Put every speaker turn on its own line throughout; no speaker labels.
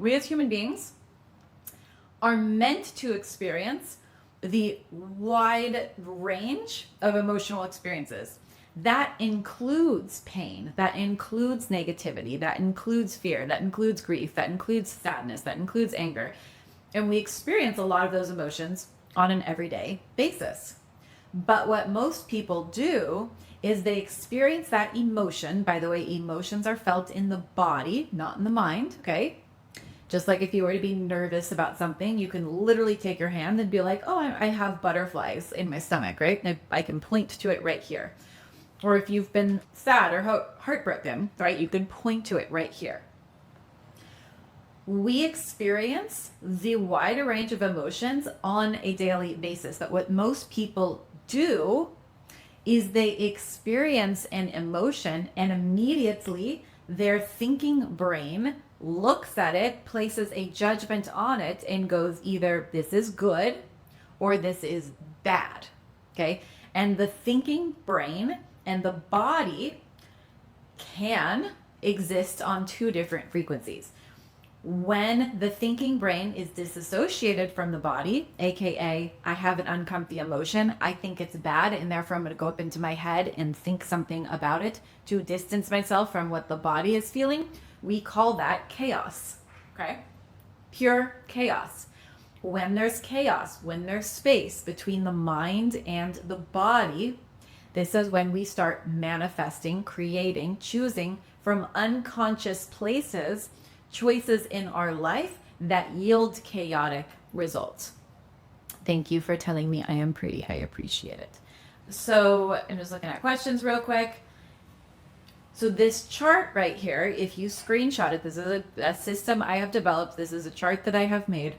We as human beings are meant to experience the wide range of emotional experiences. That includes pain, that includes negativity, that includes fear, that includes grief, that includes sadness, that includes anger. And we experience a lot of those emotions on an everyday basis. But what most people do is they experience that emotion. By the way, emotions are felt in the body, not in the mind, okay? Just like if you were to be nervous about something, you can literally take your hand and be like, oh, I have butterflies in my stomach, right? I can point to it right here. Or if you've been sad or heartbroken, right, you can point to it right here. We experience the wider range of emotions on a daily basis. But what most people do is they experience an emotion and immediately their thinking brain looks at it, places a judgment on it, and goes either this is good or this is bad. Okay. And the thinking brain and the body can exist on two different frequencies. When the thinking brain is disassociated from the body, aka I have an uncomfy emotion, I think it's bad, and therefore I'm going to go up into my head and think something about it to distance myself from what the body is feeling, we call that chaos. Okay? Pure chaos. When there's chaos, when there's space between the mind and the body, this is when we start manifesting, creating, choosing from unconscious places choices in our life that yield chaotic results. Thank you for telling me I am pretty. I appreciate it. So I'm just looking at questions real quick. So this chart right here, if you screenshot it, this is a system I have developed. This is a chart that I have made.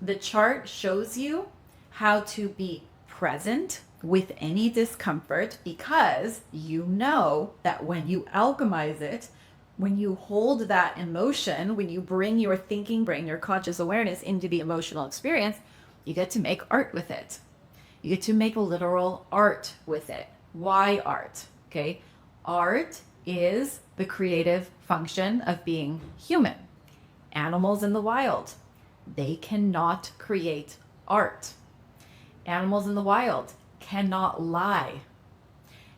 The chart shows you how to be present with any discomfort, because you know that when you alchemize it, when you hold that emotion, when you bring your thinking brain, your conscious awareness into the emotional experience, you get to make art with it. You get to make literal art with it. Why art? Okay. Art is the creative function of being human. Animals in the wild, they cannot create art. Animals in the wild cannot lie.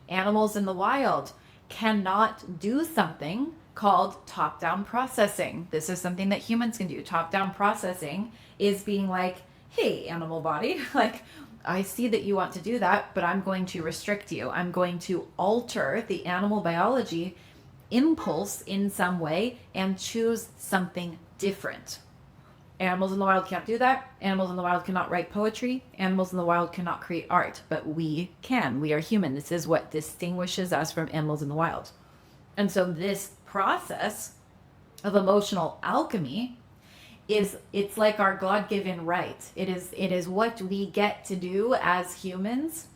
Animals in the wild cannot do something called top-down processing. This is something that humans can do. Top-down processing is being like, hey, animal body, like, I see that you want to do that, but I'm going to restrict you. I'm going to alter the animal biology impulse in some way and choose something different. Animals in the wild can't do that. Animals in the wild cannot write poetry. Animals in the wild cannot create art, but we can. We are human. This is what distinguishes us from animals in the wild. And so this process of emotional alchemy it's like our God-given right. It is what we get to do as humans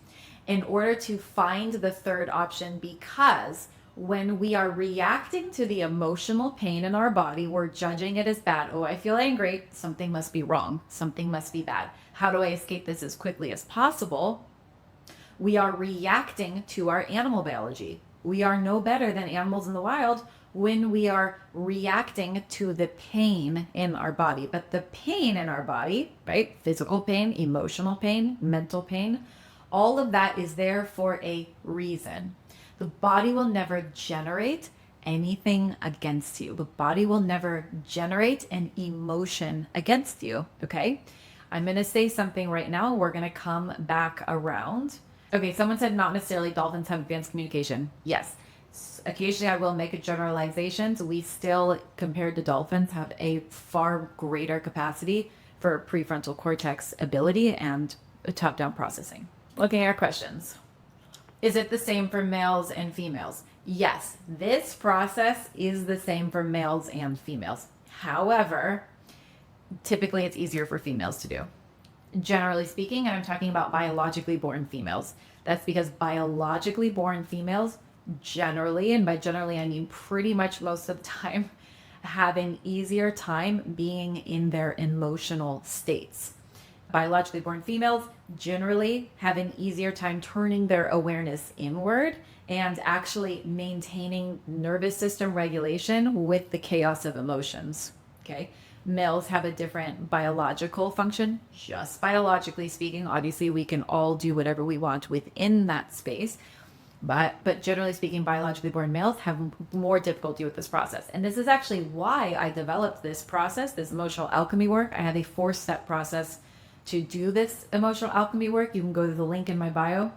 in order to find the third option, because when we are reacting to the emotional pain in our body, we're judging it as bad. Oh, I feel angry. Something must be wrong. Something must be bad. How do I escape this as quickly as possible? We are reacting to our animal biology. We are no better than animals in the wild when we are reacting to the pain in our body. But the pain in our body, right? Physical pain, emotional pain, mental pain, all of that is there for a reason. The body will never generate anything against you. The body will never generate an emotion against you, okay? I'm going to say something right now. We're going to come back around. Okay, someone said not necessarily dolphins have advanced communication. Yes. Occasionally I will make a generalization. So we still, compared to dolphins, have a far greater capacity for prefrontal cortex ability and top-down processing. Looking at our questions. Is it the same for males and females? Yes, this process is the same for males and females. However, typically it's easier for females to do. Generally speaking, and I'm talking about biologically born females. That's because biologically born females generally, and by generally I mean pretty much most of the time, have an easier time being in their emotional states. Biologically born females generally have an easier time turning their awareness inward and actually maintaining nervous system regulation with the chaos of emotions. Okay. Males have a different biological function, just biologically speaking. Obviously, we can all do whatever we want within that space. But generally speaking, biologically born males have more difficulty with this process. And this is actually why I developed this process, this emotional alchemy work. I have a 4-step process to do this emotional alchemy work. You can go to the link in my bio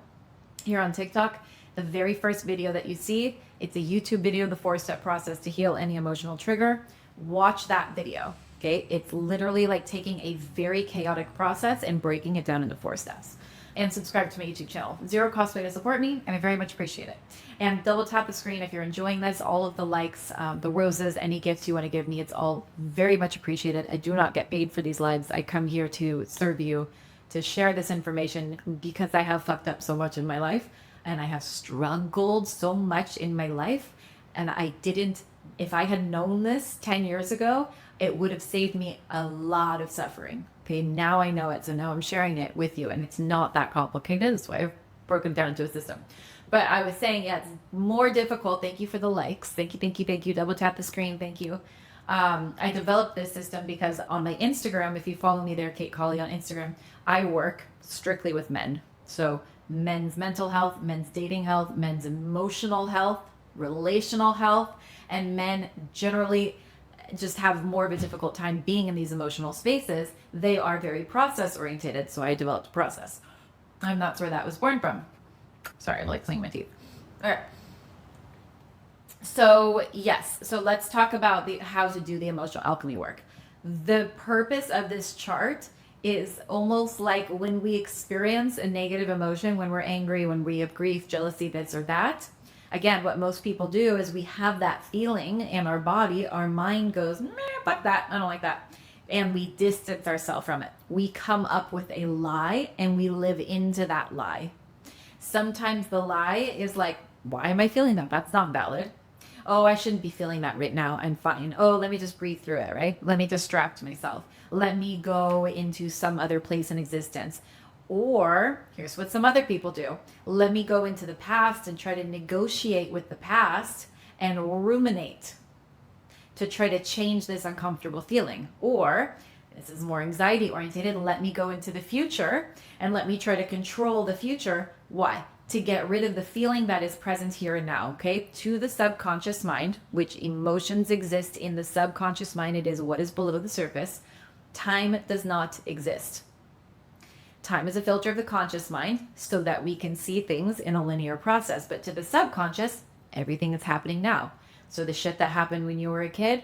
here on TikTok. The very first video that you see, it's a YouTube video, the 4-step process to heal any emotional trigger. Watch that video. Okay. It's literally like taking a very chaotic process and breaking it down into 4 steps. And subscribe to my YouTube channel. 0 cost way to support me, and I very much appreciate it. And double tap the screen if you're enjoying this. All of the likes, the roses, any gifts you want to give me, it's all very much appreciated. I do not get paid for these lives. I come here to serve you, to share this information because I have fucked up so much in my life, and I have struggled so much in my life. And I didn't, if I had known this 10 years ago, it would have saved me a lot of suffering. Okay, now I know it, so now I'm sharing it with you, and it's not that complicated. That's why I've broken down into a system. But I was saying, yeah, it's more difficult. Thank you for the likes. Thank you, thank you, thank you. Double tap the screen. Thank you. I developed this system because on my Instagram, if you follow me there, Kate Colley on Instagram, I work strictly with men. So men's mental health, men's dating health, men's emotional health, relational health, and men generally just have more of a difficult time being in these emotional spaces. They are very process oriented, so I developed a process. And that's where that was born from. Sorry, I like cleaning my teeth. All right. So yes, so let's talk about how to do the emotional alchemy work. The purpose of this chart is almost like when we experience a negative emotion, when we're angry, when we have grief, jealousy, this or that. Again, what most people do is we have that feeling in our body, our mind goes, meh, fuck that, I don't like that. And we distance ourselves from it. We come up with a lie and we live into that lie. Sometimes the lie is like, why am I feeling that? That's not valid. Oh, I shouldn't be feeling that right now. I'm fine. Oh, let me just breathe through it, right? Let me distract myself. Let me go into some other place in existence. Or here's what some other people do. Let me go into the past and try to negotiate with the past and ruminate to try to change this uncomfortable feeling. Or this is more anxiety oriented. Let me go into the future and let me try to control the future. Why? To get rid of the feeling that is present here and now, okay? To the subconscious mind, which emotions exist in the subconscious mind. It is what is below the surface. Time does not exist. Time is a filter of the conscious mind so that we can see things in a linear process. But to the subconscious, everything is happening now. So the shit that happened when you were a kid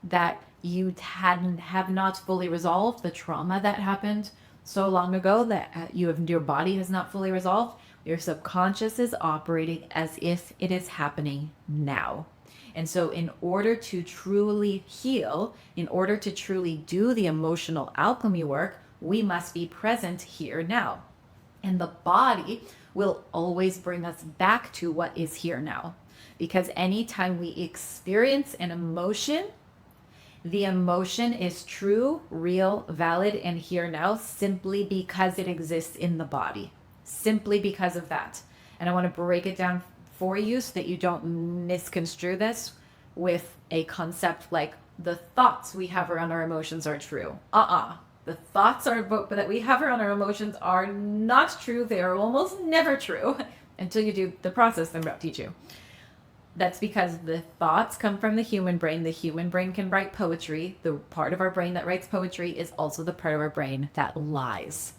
that you have not fully resolved, the trauma that happened so long ago that your body has not fully resolved, your subconscious is operating as if it is happening now. And so in order to truly heal, in order to truly do the emotional alchemy work, we must be present here now. And the body will always bring us back to what is here now. Because anytime we experience an emotion, the emotion is true, real, valid, and here now simply because it exists in the body. Simply because of that. And I want to break it down for you so that you don't misconstrue this with a concept like the thoughts we have around our emotions are true. The thoughts that we have around our emotions are not true. They are almost never true until you do the process I'm about to teach you. That's because the thoughts come from the human brain. The human brain can write poetry. The part of our brain that writes poetry is also the part of our brain that lies.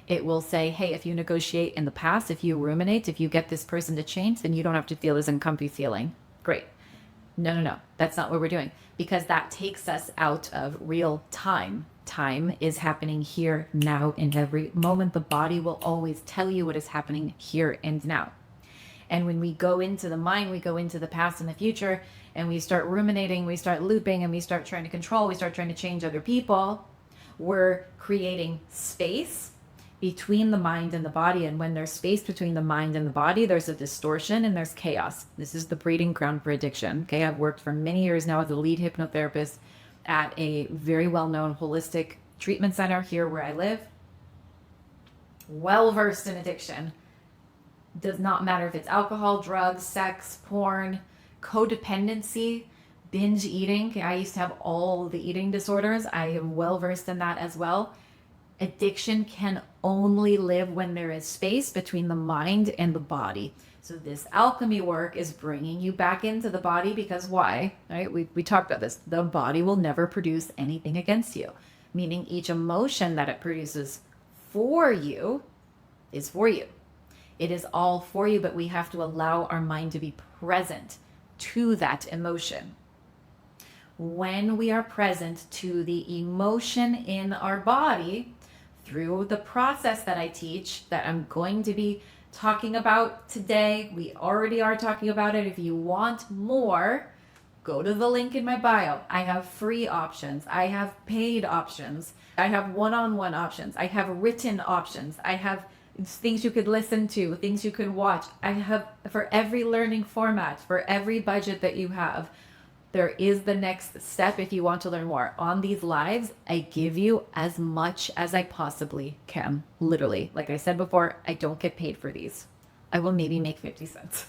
It will say, hey, if you negotiate in the past, if you ruminate, if you get this person to change, then you don't have to feel this uncomfy feeling. Great. No. That's not what we're doing, because that takes us out of real time. Time is happening here, now, in every moment. The body will always tell you what is happening here and now. And when we go into the mind, we go into the past and the future, and we start ruminating, we start looping, and we start trying to control, we start trying to change other people. We're creating space between the mind and the body. And when there's space between the mind and the body, there's a distortion and there's chaos. This is the breeding ground for addiction. Okay, I've worked for many years now as a lead hypnotherapist at a very well-known holistic treatment center here where I live. Well-versed in addiction. Does not matter if it's alcohol, drugs, sex, porn, codependency, binge eating. Okay, I used to have all the eating disorders. I am well versed in that as well. Addiction can only live when there is space between the mind and the body. So this alchemy work is bringing you back into the body because why? Right? We talked about this. The body will never produce anything against you, meaning each emotion that it produces for you is for you. It is all for you, but we have to allow our mind to be present to that emotion. When we are present to the emotion in our body through the process that I teach, that I'm going to be talking about today, we already are talking about it. If you want more, go to the link in my bio. I have free options. I have paid options. I have one-on-one options. I have written options. I have things you could listen to, things you could watch. I have for every learning format, for every budget that you have. There is the next step if you want to learn more. On these lives, I give you as much as I possibly can. Literally. Like I said before, I don't get paid for these. I will maybe make 50 cents.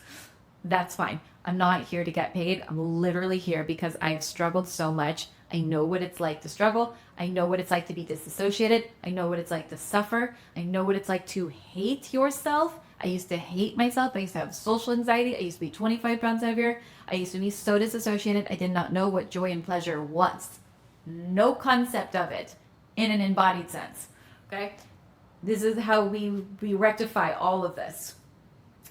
That's fine. I'm not here to get paid. I'm literally here because I've struggled so much. I know what it's like to struggle. I know what it's like to be disassociated. I know what it's like to suffer. I know what it's like to hate yourself. I used to hate myself. I used to have social anxiety. I used to be 25 pounds heavier. I used to be so disassociated. I did not know what joy and pleasure was. No concept of it in an embodied sense. Okay? This is how we rectify all of this.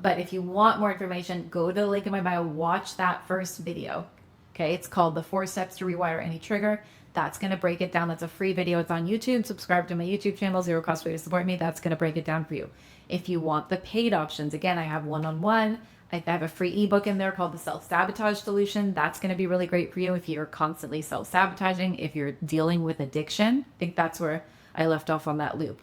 But if you want more information, go to the link in my bio, watch that first video. Okay, it's called The 4 Steps to Rewire Any Trigger. That's going to break it down. That's a free video. It's on YouTube. Subscribe to my YouTube channel, zero cost way to support me. That's going to break it down for you. If you want the paid options, again, I have one-on-one. I have a free ebook in there called The Self-Sabotage Solution. That's going to be really great for you if you're constantly self-sabotaging, if you're dealing with addiction. I think that's where I left off on that loop.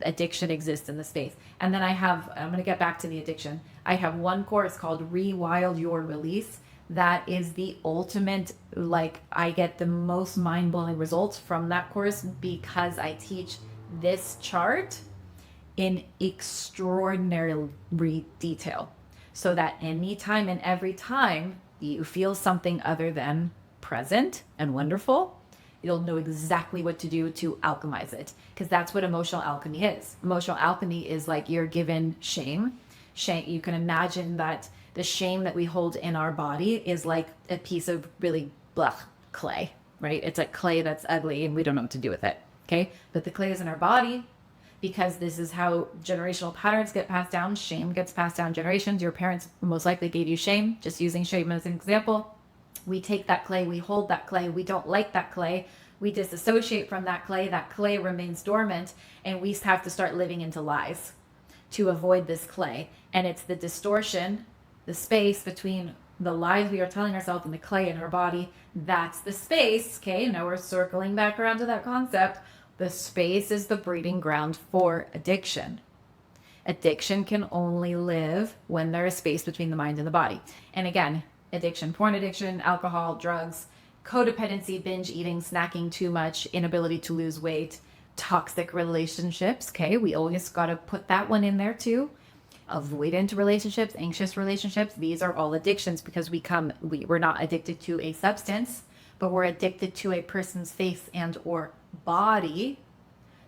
Addiction exists in the space. And then I'm going to get back to the addiction. I have one course called Rewild Your Release. That is the ultimate, I get the most mind-blowing results from that course because I teach this chart in extraordinary detail so that anytime and every time you feel something other than present and wonderful, you'll know exactly what to do to alchemize it, because that's what emotional alchemy is. Emotional alchemy is like you're given shame. You can imagine that the shame that we hold in our body is like a piece of really clay, right? It's like clay that's ugly and we don't know what to do with it, okay? But the clay is in our body because this is how generational patterns get passed down. Shame gets passed down generations. Your parents most likely gave you shame, just using shame as an example. We take that clay, we hold that clay, we don't like that clay, we disassociate from that clay remains dormant, and we have to start living into lies to avoid this clay. And it's the distortion, the space between the lies we are telling ourselves and the clay in our body. That's the space. Okay, now we're circling back around to that concept. The space is the breeding ground for addiction. Addiction can only live when there is space between the mind and the body. And again, addiction, porn addiction, alcohol, drugs, codependency, binge eating, snacking too much, inability to lose weight, toxic relationships. Okay, we always got to put that one in there too. Avoidant relationships, anxious relationships. These are all addictions because we're not addicted to a substance, but we're addicted to a person's face and or body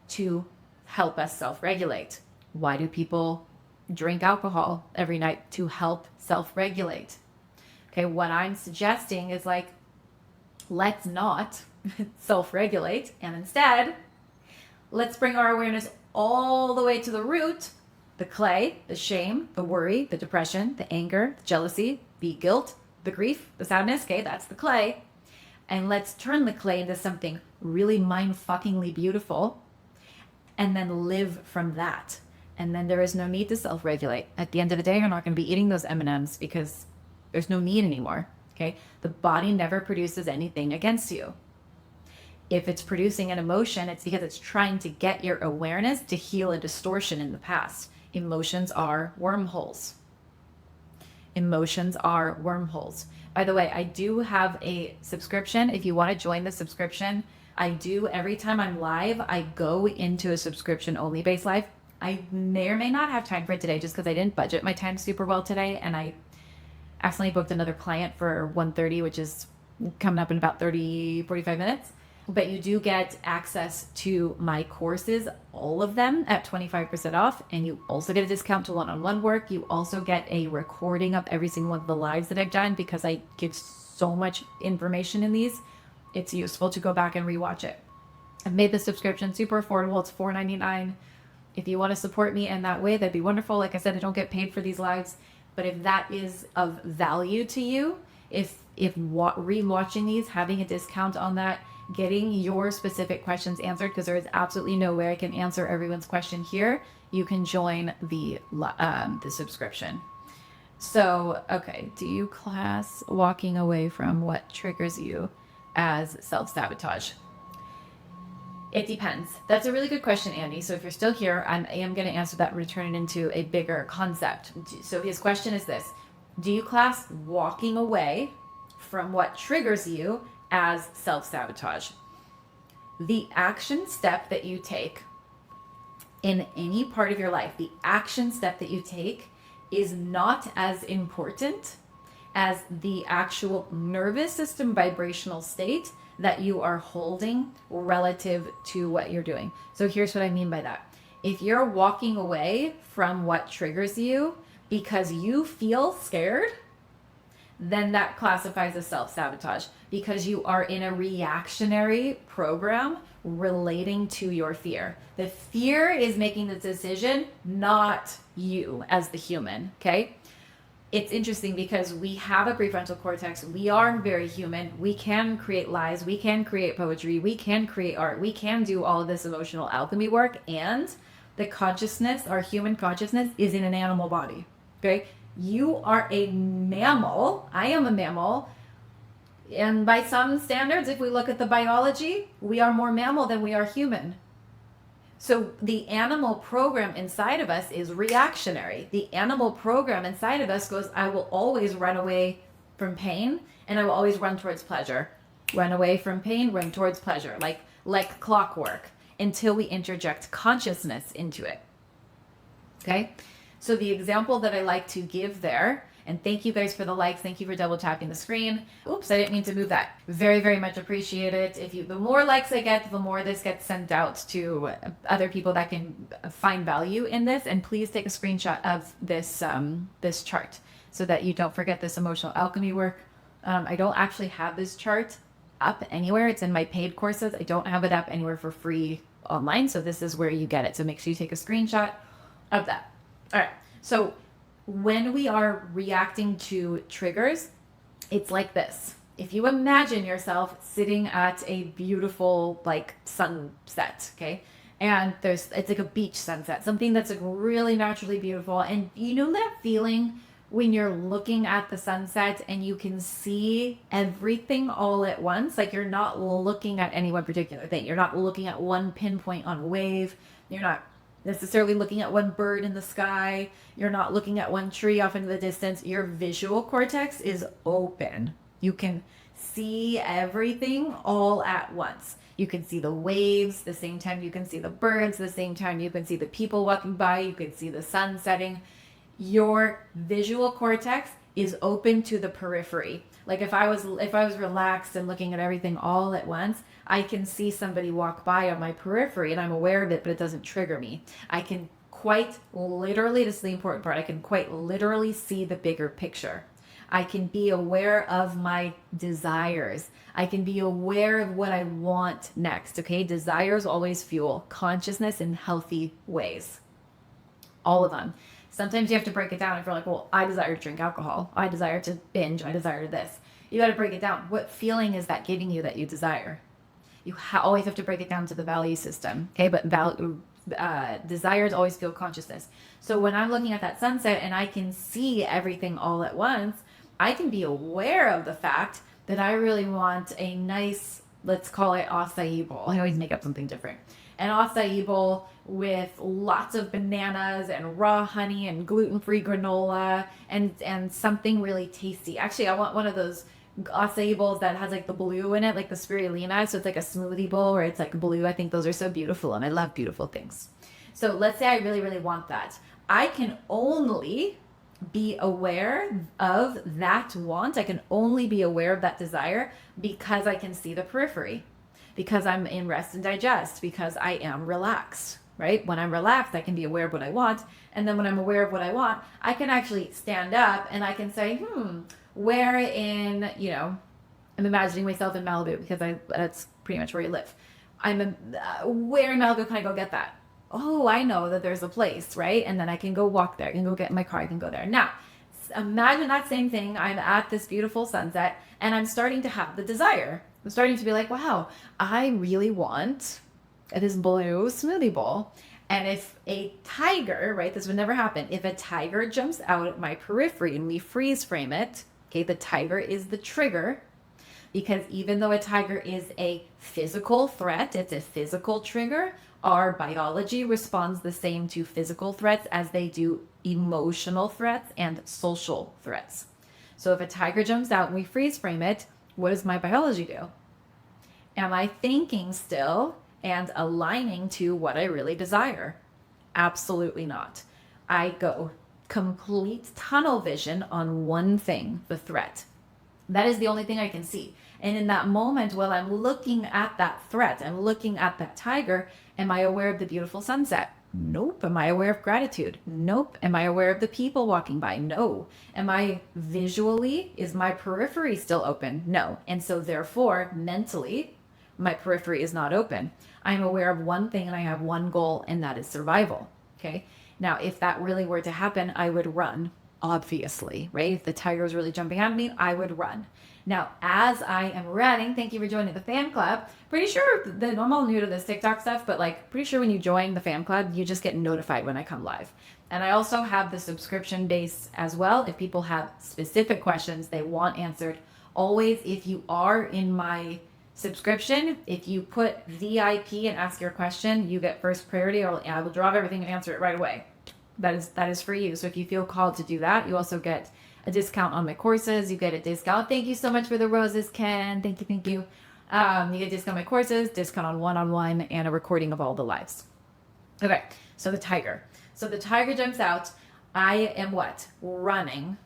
to help us self-regulate. Why do people drink alcohol every night? To help self-regulate. Okay, what I'm suggesting is let's not self-regulate, and instead, let's bring our awareness all the way to the root, the clay, the shame, the worry, the depression, the anger, the jealousy, the guilt, the grief, the sadness. Okay, that's the clay. And let's turn the clay into something really mind-fuckingly beautiful and then live from that. And then there is no need to self-regulate. At the end of the day, you're not going to be eating those M&Ms because there's no need anymore. Okay, the body never produces anything against you. If it's producing an emotion, it's because it's trying to get your awareness to heal a distortion in the past. Emotions are wormholes. Emotions are wormholes. By the way, I do have a subscription. If you want to join the subscription, I do. Every time I'm live, I go into a subscription only based live. I may or may not have time for it today just because I didn't budget my time super well today, and I accidentally booked another client for 1:30, which is coming up in about 30, 45 minutes. But you do get access to my courses, all of them at 25% off. And you also get a discount to one-on-one work. You also get a recording of every single one of the lives that I've done because I give so much information in these. It's useful to go back and rewatch it. I've made the subscription super affordable. It's $4.99. If you want to support me in that way, that'd be wonderful. Like I said, I don't get paid for these lives, but if that is of value to you, if rewatching these, having a discount on that, getting your specific questions answered, because there is absolutely no way I can answer everyone's question here, you can join the subscription. So, okay, do you class walking away from what triggers you as self-sabotage? It depends. That's a really good question, Andy. So if you're still here, I am going to answer that, return it into a bigger concept. So his question is this: do you class walking away from what triggers you as self-sabotage? The action step that you take in any part of your life, the action step that you take is not as important as the actual nervous system vibrational state that you are holding relative to what you're doing. So here's what I mean by that. If you're walking away from what triggers you because you feel scared, then that classifies as self-sabotage because you are in a reactionary program relating to your fear. The fear is making the decision, not you as the human, okay? It's interesting because we have a prefrontal cortex. We are very human. We can create lies. We can create poetry. We can create art. We can do all of this emotional alchemy work. And the consciousness, our human consciousness, is in an animal body. Okay? You are a mammal. I am a mammal. And by some standards, if we look at the biology, we are more mammal than we are human. So the animal program inside of us is reactionary. The animal program inside of us goes, I will always run away from pain and I will always run towards pleasure. Run away from pain, run towards pleasure, like clockwork, until we interject consciousness into it. Okay? So the example that I like to give there, and thank you guys for the likes. Thank you for double tapping the screen. Oops, I didn't mean to move that. Very, very much appreciate it. The more likes I get, the more this gets sent out to other people that can find value in this. And please take a screenshot of this this chart so that you don't forget this emotional alchemy work. I don't actually have this chart up anywhere. It's in my paid courses. I don't have it up anywhere for free online. So this is where you get it. So make sure you take a screenshot of that. All right. So when we are reacting to triggers, it's like this. If you imagine yourself sitting at a beautiful sunset, okay? And it's like a beach sunset, something that's like really naturally beautiful. And you know that feeling when you're looking at the sunset and you can see everything all at once? Like you're not looking at any one particular thing. You're not looking at one pinpoint on a wave. You're not necessarily looking at one bird in the sky. You're not looking at one tree off into the distance. Your visual cortex is open. You can see everything all at once. You can see the waves the same time you can see the birds, the same time you can see the people walking by, you can see the sun setting. Your visual cortex is open to the periphery. Like if I was relaxed and looking at everything all at once, I can see somebody walk by on my periphery and I'm aware of it, but it doesn't trigger me. I can quite literally, this is the important part, I can quite literally see the bigger picture. I can be aware of my desires. I can be aware of what I want next, okay? Desires always fuel consciousness in healthy ways. All of them. Sometimes you have to break it down if you're like, well, I desire to drink alcohol. I desire to binge. I desire this. You got to break it down. What feeling is that giving you that you desire? You always have to break it down to the value system. Okay, but desires always feel consciousness. So when I'm looking at that sunset and I can see everything all at once, I can be aware of the fact that I really want a nice, let's call it acai bowl. I always make up something different. An acai bowl with lots of bananas and raw honey and gluten-free granola and something really tasty. Actually, I want one of those acai bowls that has like the blue in it, like the spirulina. So it's like a smoothie bowl where it's like blue. I think those are so beautiful and I love beautiful things. So let's say I really, really want that. I can only be aware of that want. I can only be aware of that desire because I can see the periphery, because I'm in rest and digest, because I am relaxed, right? When I'm relaxed, I can be aware of what I want. And then when I'm aware of what I want, I can actually stand up and I can say, where in, I'm imagining myself in Malibu because that's pretty much where you live. Where in Malibu can I go get that? Oh, I know that there's a place, right? And then I can go walk there. I can go get in my car. I can go there. Now, imagine that same thing. I'm at this beautiful sunset and I'm starting to have the desire. I'm starting to be like, wow, I really want this blue smoothie bowl. And if a tiger, right, this would never happen. If a tiger jumps out at my periphery and we freeze frame it, okay, the tiger is the trigger. Because even though a tiger is a physical threat, it's a physical trigger, our biology responds the same to physical threats as they do emotional threats and social threats. So if a tiger jumps out and we freeze frame it, what does my biology do? Am I thinking still and aligning to what I really desire? Absolutely not. I go complete tunnel vision on one thing, the threat. That is the only thing I can see. And in that moment, while I'm looking at that threat, I'm looking at that tiger, am I aware of the beautiful sunset? Nope. Am I aware of gratitude? Nope. Am I aware of the people walking by? No. Am I is my periphery still open? No. And so therefore, mentally, my periphery is not open. I'm aware of one thing and I have one goal, and that is survival. Okay. Now, if that really were to happen, I would run. Obviously, right? If the tiger was really jumping at me, I would run. Now, as I am running, thank you for joining the fan club. Pretty sure I'm all new to this TikTok stuff, but pretty sure when you join the fan club, you just get notified when I come live. And I also have the subscription base as well. If people have specific questions they want answered, always, if you are in my subscription, if you put VIP and ask your question, you get first priority. I will drop everything and answer it right away. That is for you. So if you feel called to do that, you also get a discount on my courses. You get a discount. Thank you so much for the roses, Ken. Thank you. You get a discount on my courses, discount on one-on-one, and a recording of all the lives. Okay, so the tiger. So the tiger jumps out. I am what? Running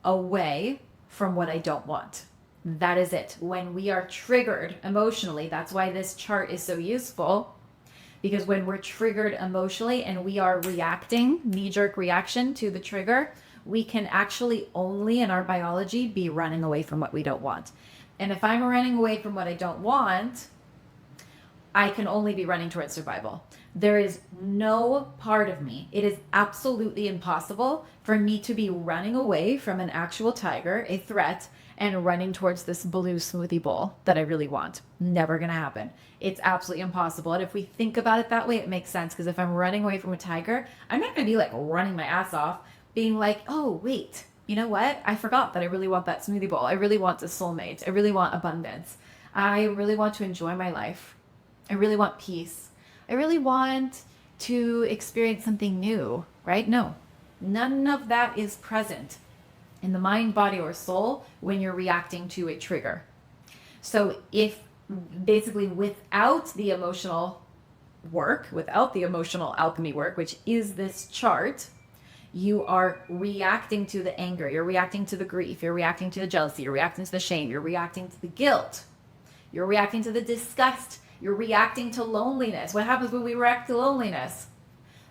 away from what I don't want. That is it. When we are triggered emotionally, that's why this chart is so useful. Because when we're triggered emotionally and we are reacting, knee-jerk reaction to the trigger, we can actually only in our biology be running away from what we don't want. And if I'm running away from what I don't want, I can only be running towards survival. There is no part of me. It is absolutely impossible for me to be running away from an actual tiger, a threat, and running towards this blue smoothie bowl that I really want. Never gonna happen. It's absolutely impossible. And if we think about it that way, it makes sense. Because if I'm running away from a tiger, I'm not gonna be running my ass off, being like, oh, wait, you know what? I forgot that I really want that smoothie bowl. I really want a soulmate. I really want abundance. I really want to enjoy my life. I really want peace. I really want to experience something new, right? No, none of that is present in the mind, body, or soul when you're reacting to a trigger. So if basically without the emotional work, without the emotional alchemy work, which is this chart, you are reacting to the anger, you're reacting to the grief, you're reacting to the jealousy, you're reacting to the shame, you're reacting to the guilt, you're reacting to the disgust, you're reacting to loneliness. What happens when we react to loneliness?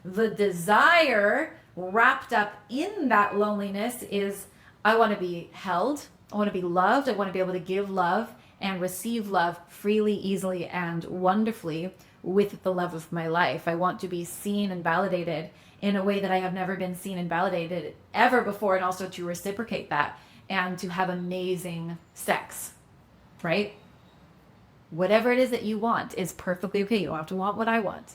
The desire wrapped up in that loneliness is, I want to be held, I want to be loved, I want to be able to give love and receive love freely, easily, and wonderfully with the love of my life. I want to be seen and validated in a way that I have never been seen and validated ever before, and also to reciprocate that and to have amazing sex, right? Whatever it is that you want is perfectly okay. You don't have to want what I want.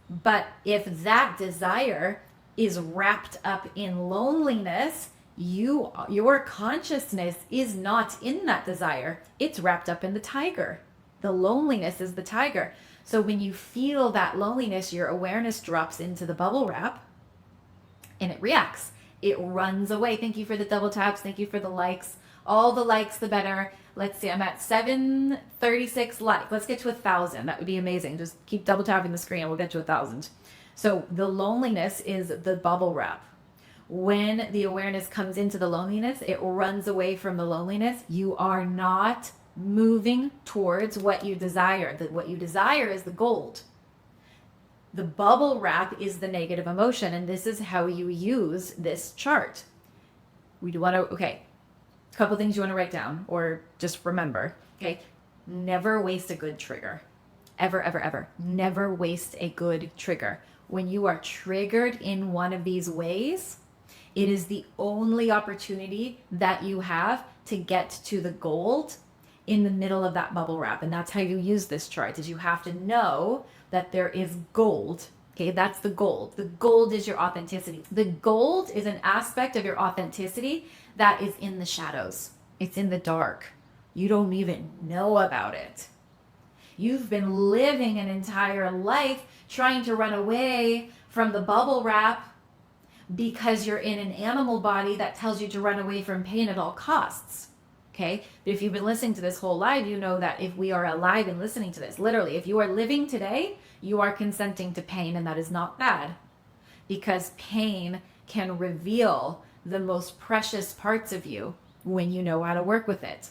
But if that desire is wrapped up in loneliness, your consciousness is not in that desire. It's wrapped up in the tiger. The loneliness is the tiger. So when you feel that loneliness, your awareness drops into the bubble wrap and it reacts. It runs away. Thank you for the double taps. Thank you for the likes. All the likes, the better. Let's see, I'm at 736 likes. Let's get to 1,000. That would be amazing. Just keep double tapping the screen and we'll get to 1,000. So the loneliness is the bubble wrap. When the awareness comes into the loneliness, it runs away from the loneliness. You are not moving towards what you desire. What you desire is the gold. The bubble wrap is the negative emotion, and this is how you use this chart. We do want to, okay, a couple things you want to write down or just remember, okay? Never waste a good trigger. Ever, ever, ever. Never waste a good trigger. When you are triggered in one of these ways, it is the only opportunity that you have to get to the gold in the middle of that bubble wrap. And that's how you use this chart, is you have to know that there is gold. Okay, that's the gold. The gold is your authenticity. The gold is an aspect of your authenticity that is in the shadows. It's in the dark. You don't even know about it. You've been living an entire life trying to run away from the bubble wrap because you're in an animal body that tells you to run away from pain at all costs. Okay? But if you've been listening to this whole live, you know that if we are alive and listening to this, literally, if you are living today, you are consenting to pain, and that is not bad, because pain can reveal the most precious parts of you when you know how to work with it.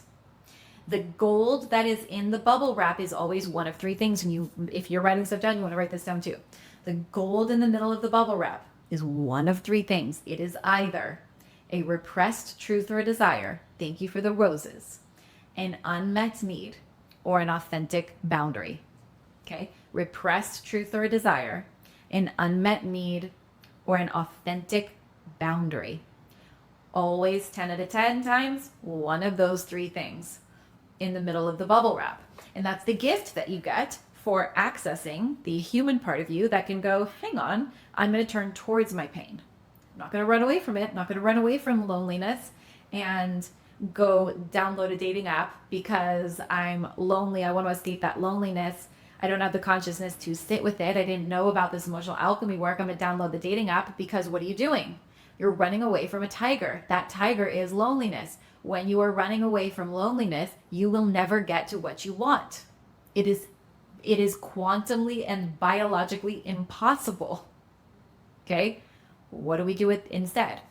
The gold that is in the bubble wrap is always one of three things. And if you're writing stuff down, you want to write this down too. The gold in the middle of the bubble wrap is one of three things. It is either a repressed truth or a desire. Thank you for the roses. An unmet need, or an authentic boundary. Okay? Repressed truth or a desire, an unmet need, or an authentic boundary. Always 10 out of 10 times, one of those three things in the middle of the bubble wrap. And that's the gift that you get for accessing the human part of you that can go, hang on, I'm going to turn towards my pain. I'm not going to run away from it. I'm not going to run away from loneliness and go download a dating app because I'm lonely. I want to escape that loneliness. I don't have the consciousness to sit with it. I didn't know about this emotional alchemy work. I'm going to download the dating app because what are you doing? You're running away from a tiger. That tiger is loneliness. When you are running away from loneliness, you will never get to what you want. It is quantumly and biologically impossible. Okay? What do we do with instead?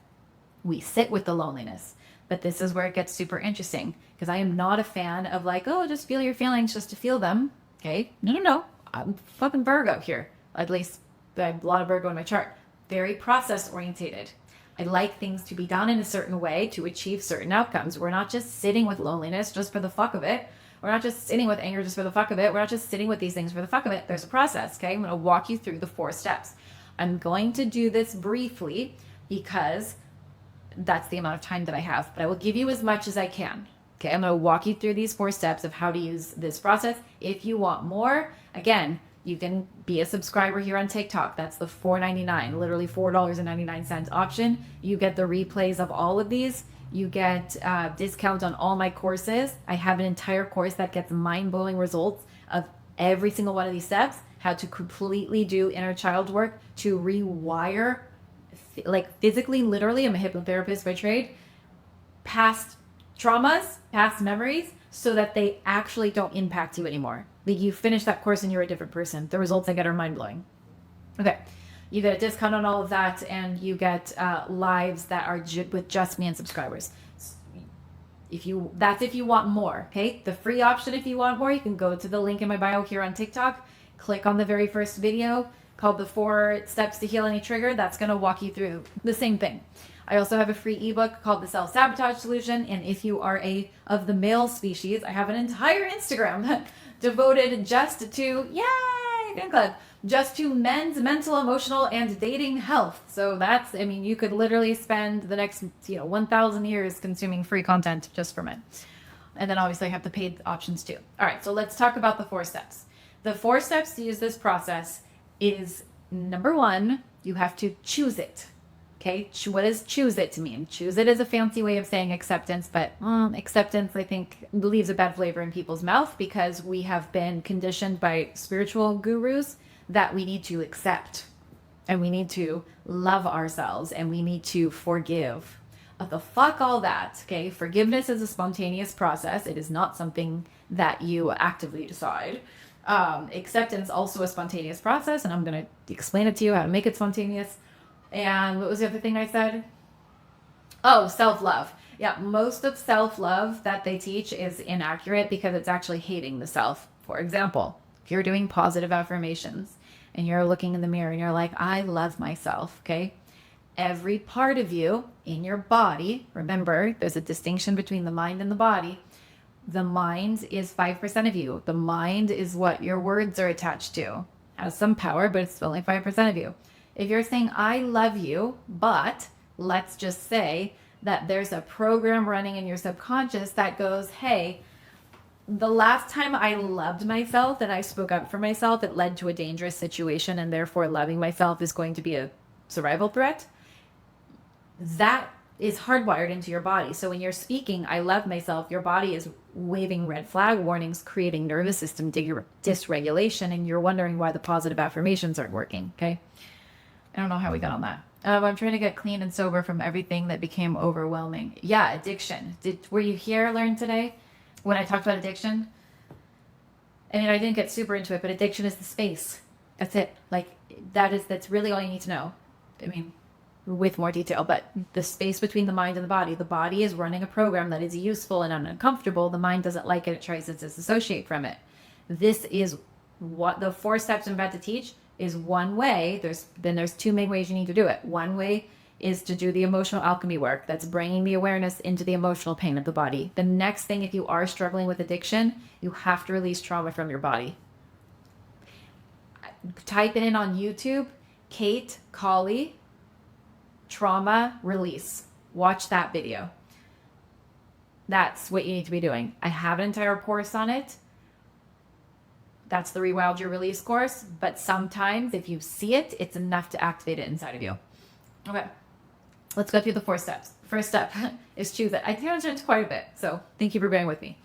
We sit with the loneliness. But this is where it gets super interesting, because I am not a fan of like, oh, just feel your feelings just to feel them. Okay? No. I'm fucking Virgo here. At least I have a lot of Virgo in my chart. Very process orientated. I like things to be done in a certain way to achieve certain outcomes. We're not just sitting with loneliness just for the fuck of it. We're not just sitting with anger just for the fuck of it. We're not just sitting with these things for the fuck of it. There's a process, okay? I'm going to walk you through the 4 steps. I'm going to do this briefly because that's the amount of time that I have, but I will give you as much as I can. Okay, I'm going to walk you through these 4 steps of how to use this process. If you want more, again, you can be a subscriber here on TikTok. That's the $4.99, literally $4.99 option. You get the replays of all of these. You get discount on all my courses. I have an entire course that gets mind-blowing results of every single one of these steps, how to completely do inner child work to rewire, like physically, literally, I'm a hypnotherapist by trade, past traumas, past memories, so that they actually don't impact you anymore. Like you finish that course and you're a different person. The results I get are mind-blowing. Okay, you get a discount on all of that, and you get lives that are with just me and subscribers. If you want more, okay? The free option, if you want more, you can go to the link in my bio here on TikTok, click on the very first video called the 4 Steps to Heal Any Trigger. That's going to walk you through the same thing. I also have a free ebook called The Self-Sabotage Solution. And if you are of the male species, I have an entire Instagram devoted just to, yay, fan club, just to men's mental, emotional, and dating health. So that's, I mean, you could literally spend the next, 1,000 years consuming free content just for men. And then obviously I have the paid options too. All right, so let's talk about the 4 steps. The 4 steps to use this process is, number 1, you have to choose it. Okay, what does choose it to mean? Choose it is a fancy way of saying acceptance, but acceptance, I think, leaves a bad flavor in people's mouth because we have been conditioned by spiritual gurus that we need to accept and we need to love ourselves and we need to forgive. The fuck all that, okay? Forgiveness is a spontaneous process. It is not something that you actively decide. Acceptance also a spontaneous process, and I'm going to explain it to you how to make it spontaneous. And what was the other thing I said? Oh, self-love. Yeah, most of self-love that they teach is inaccurate because it's actually hating the self. For example, if you're doing positive affirmations and you're looking in the mirror and you're like, I love myself, okay? Every part of you in your body, remember, there's a distinction between the mind and the body. The mind is 5% of you. The mind is what your words are attached to. Has some power, but it's only 5% of you. If you're saying, I love you, but let's just say that there's a program running in your subconscious that goes, hey, the last time I loved myself and I spoke up for myself, it led to a dangerous situation, and therefore loving myself is going to be a survival threat. That is hardwired into your body. So when you're speaking, I love myself, your body is waving red flag warnings, creating nervous system dysregulation, and you're wondering why the positive affirmations aren't working. Okay. I don't know how we got on that. I'm trying to get clean and sober from everything that became overwhelming. Yeah, addiction. Were you here learn today when I talked about addiction? I mean, I didn't get super into it, but addiction is the space. That's it. Like that's really all you need to know. I mean, with more detail, but the space between the mind and the body. The body is running a program that is useful and uncomfortable. The mind doesn't like it. It tries to disassociate from it. This is what the 4 steps I'm about to teach is one way. There's 2 main ways you need to do it. One way is to do the emotional alchemy work. That's bringing the awareness into the emotional pain of the body. The next thing, if you are struggling with addiction, you have to release trauma from your body. Type it in on YouTube, Kate Colley, trauma release. Watch that video. That's what you need to be doing. I have an entire course on it. That's the Rewild Your Release course. But sometimes if you see it, it's enough to activate it inside of you. Okay. Let's go through the 4 steps. First step is choose it. I think I mentioned quite a bit, so thank you for bearing with me.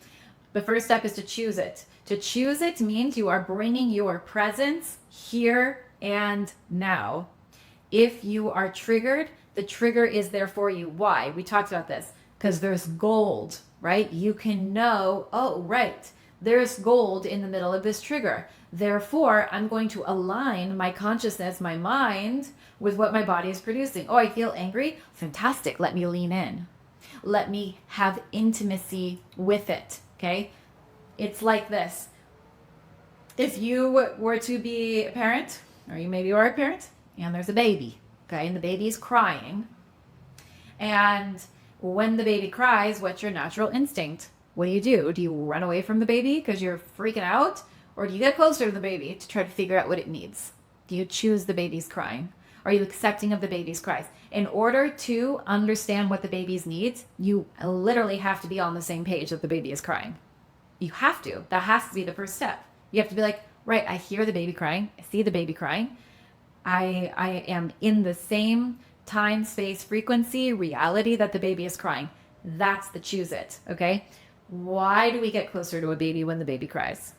The first step is to choose it. To choose it means you are bringing your presence here and now. If you are triggered, the trigger is there for you. Why? We talked about this. Because there's gold, right? You can know, oh, right, there's gold in the middle of this trigger. Therefore, I'm going to align my consciousness, my mind, with what my body is producing. Oh, I feel angry? Fantastic. Let me lean in. Let me have intimacy with it, okay? It's like this. If you were to be a parent, or you maybe are a parent, and there's a baby, okay, and the baby is crying, and when the baby cries, what's your natural instinct? What do? Do you run away from the baby because you're freaking out? Or do you get closer to the baby to try to figure out what it needs? Do you choose the baby's crying? Are you accepting of the baby's cries? In order to understand what the baby's needs, you literally have to be on the same page that the baby is crying. You have to. That has to be the first step. You have to be like, right, I hear the baby crying. I see the baby crying. I am in the same time, space, frequency, reality that the baby is crying. That's the choose it, okay? Why do we get closer to a baby when the baby cries?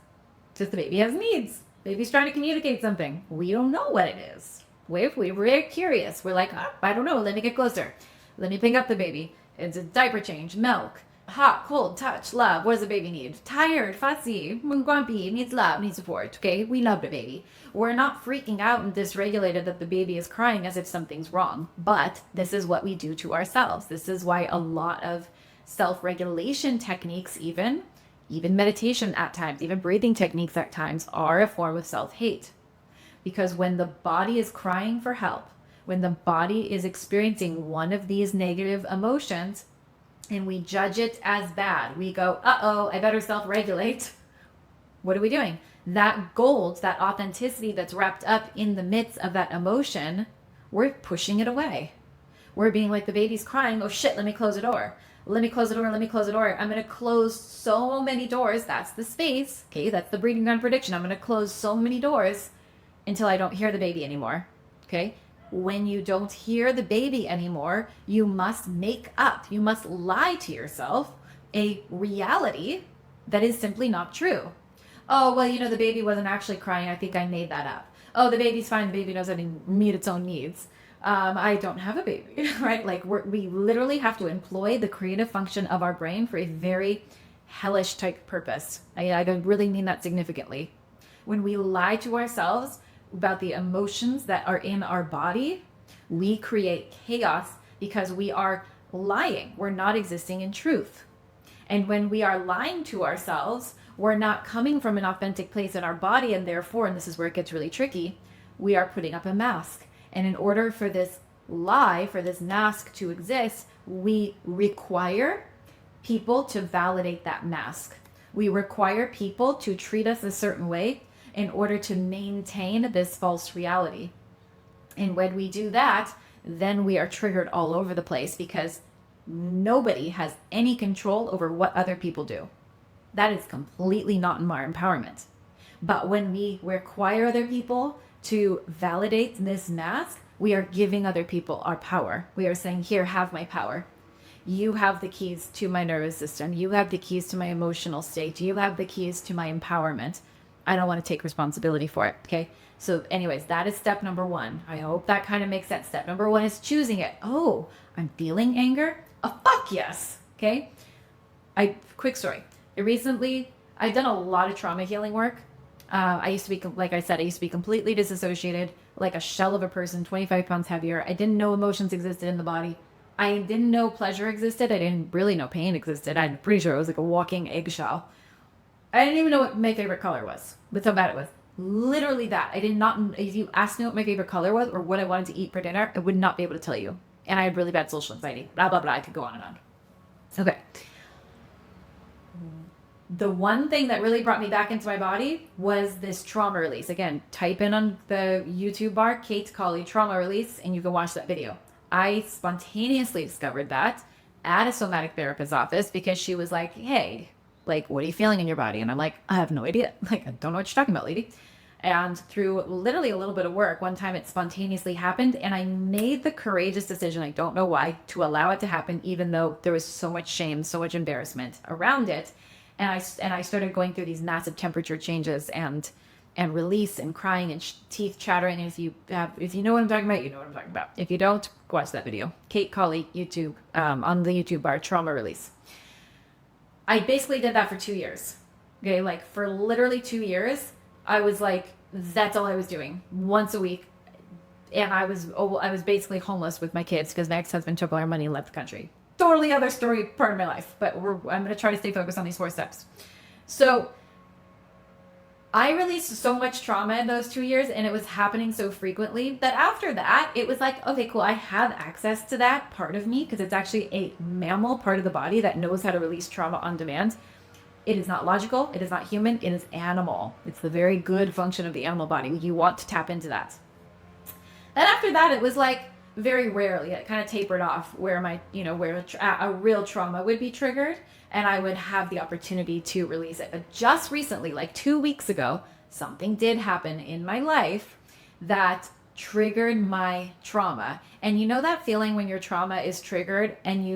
Because the baby has needs. Baby's trying to communicate something. We don't know what it is. We're very curious. We're like, oh, I don't know. Let me get closer. Let me pick up the baby. It's a diaper change, milk, hot, cold, touch, love. What does the baby need? Tired, fussy, grumpy, needs love, needs support. Okay, we love the baby. We're not freaking out and dysregulated that the baby is crying as if something's wrong. But this is what we do to ourselves. This is why a lot of self-regulation techniques, even meditation at times, even breathing techniques at times, are a form of self-hate. Because when the body is crying for help, when the body is experiencing one of these negative emotions, and we judge it as bad, we go, uh-oh, I better self-regulate. What are we doing? That gold, that authenticity that's wrapped up in the midst of that emotion, we're pushing it away. We're being like, the baby's crying. Oh shit, let me close the door. Let me close the door. Let me close the door. I'm going to close so many doors. That's the space. Okay, that's the breeding ground prediction. I'm going to close so many doors until I don't hear the baby anymore. Okay? When you don't hear the baby anymore, you must make up, you must lie to yourself a reality that is simply not true. Oh, well, the baby wasn't actually crying. I think I made that up. Oh, the baby's fine. The baby knows how to meet its own needs. I don't have a baby, right? Like we literally have to employ the creative function of our brain for a very hellish type purpose. I don't really mean that significantly. When we lie to ourselves about the emotions that are in our body, we create chaos because we are lying. We're not existing in truth. And when we are lying to ourselves, we're not coming from an authentic place in our body. And therefore, and this is where it gets really tricky, we are putting up a mask. And in order for this lie, for this mask to exist, we require people to validate that mask. We require people to treat us a certain way in order to maintain this false reality. And when we do that, then we are triggered all over the place because nobody has any control over what other people do. That is completely not in our empowerment. But when we require other people to validate this mask, we are giving other people our power. We are saying, here, have my power. You have the keys to my nervous system. You have the keys to my emotional state. You have the keys to my empowerment. I don't want to take responsibility for it. Okay. So anyways, that is step number one. I hope that kind of makes sense. Step number one is choosing it. Oh, I'm feeling anger. Oh, fuck yes. Okay. Quick story. Recently, I've done a lot of trauma healing work. I used to be, like I said, I used to be completely disassociated, like a shell of a person, 25 pounds heavier. I didn't know emotions existed in the body. I didn't know pleasure existed. I didn't really know pain existed. I'm pretty sure it was like a walking eggshell. I didn't even know what my favorite color was. That's how bad it was. Literally that. I did not, if you asked me what my favorite color was or what I wanted to eat for dinner, I would not be able to tell you. And I had really bad social anxiety. Blah, blah, blah. I could go on and on. Okay. The one thing that really brought me back into my body was this trauma release. Again, type in on the YouTube bar, Kate Colley trauma release, and you can watch that video. I spontaneously discovered that at a somatic therapist's office because she was like, hey, like, what are you feeling in your body? And I'm like, I have no idea. Like, I don't know what you're talking about, lady. And through literally a little bit of work, one time it spontaneously happened. And I made the courageous decision, I don't know why, to allow it to happen, even though there was so much shame, so much embarrassment around it. And I started going through these massive temperature changes and release and crying and teeth chattering. And if you know what I'm talking about, you know what I'm talking about. If you don't, watch that video. Kate Colley, YouTube, on the YouTube bar, trauma release. I basically did that for 2 years. Okay, like for literally 2 years, I was like, that's all I was doing once a week. And I was basically homeless with my kids because my ex-husband took all our money and left the country. Totally other story, part of my life, but I'm going to try to stay focused on these 4 steps. So I released so much trauma in those 2 years, and it was happening so frequently that after that, it was like, okay, cool. I have access to that part of me because it's actually a mammal part of the body that knows how to release trauma on demand. It is not logical. It is not human. It is animal. It's the very good function of the animal body. You want to tap into that. Then after that, it was like, very rarely it kind of tapered off where where a real trauma would be triggered and I would have the opportunity to release it. But just recently, like 2 weeks ago, something did happen in my life that triggered my trauma. And you know that feeling when your trauma is triggered and